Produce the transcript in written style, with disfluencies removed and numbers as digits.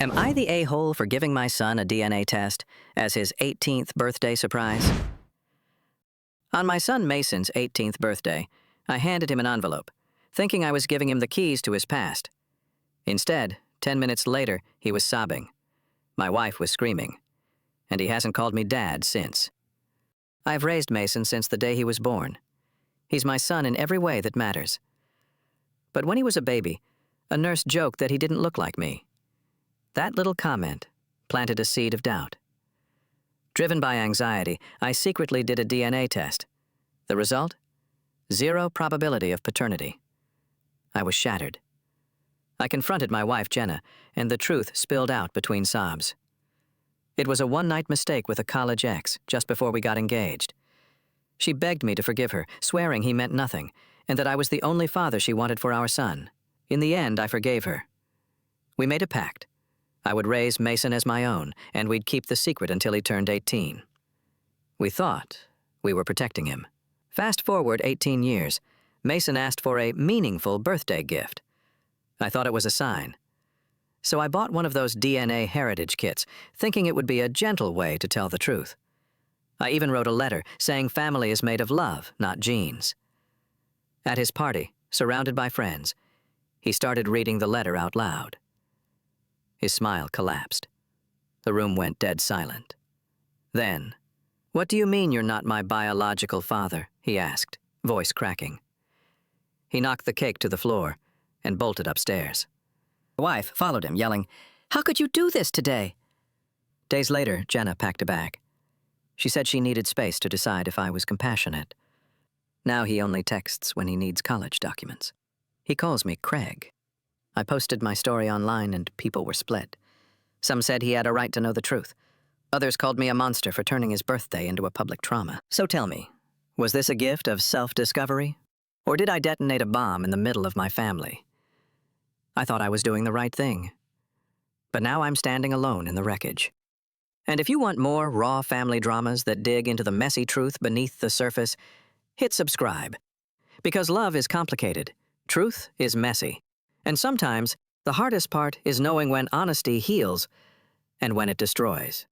Am I the a-hole for giving my son a DNA test as his 18th birthday surprise? On my son Mason's 18th birthday, I handed him an envelope, thinking I was giving him the keys to his past. Instead, 10 minutes later, he was sobbing. My wife was screaming, and he hasn't called me Dad since. I've raised Mason since the day he was born. He's my son in every way that matters. But when he was a baby, a nurse joked that he didn't look like me. That little comment planted a seed of doubt. Driven by anxiety, I secretly did a DNA test. The result? 0 probability of paternity. I was shattered. I confronted my wife, Jenna, and the truth spilled out between sobs. It was a one-night mistake with a college ex just before we got engaged. She begged me to forgive her, swearing he meant nothing, and that I was the only father she wanted for our son. In the end, I forgave her. We made a pact. I would raise Mason as my own, and we'd keep the secret until he turned 18. We thought we were protecting him. Fast forward 18 years, Mason asked for a meaningful birthday gift. I thought it was a sign. So I bought one of those DNA heritage kits, thinking it would be a gentle way to tell the truth. I even wrote a letter saying family is made of love, not genes. At his party, surrounded by friends, he started reading the letter out loud. His smile collapsed. The room went dead silent. Then, "What do you mean you're not my biological father?" he asked, voice cracking. He knocked the cake to the floor and bolted upstairs. My wife followed him, yelling, "How could you do this today?" Days later, Jenna packed a bag. She said she needed space to decide if I was compassionate. Now he only texts when he needs college documents. He calls me Craig. I posted my story online and people were split. Some said he had a right to know the truth. Others called me a monster for turning his birthday into a public trauma. So tell me, was this a gift of self-discovery? Or did I detonate a bomb in the middle of my family? I thought I was doing the right thing. But now I'm standing alone in the wreckage. And if you want more raw family dramas that dig into the messy truth beneath the surface, hit subscribe. Because love is complicated, truth is messy. And sometimes, the hardest part is knowing when honesty heals and when it destroys.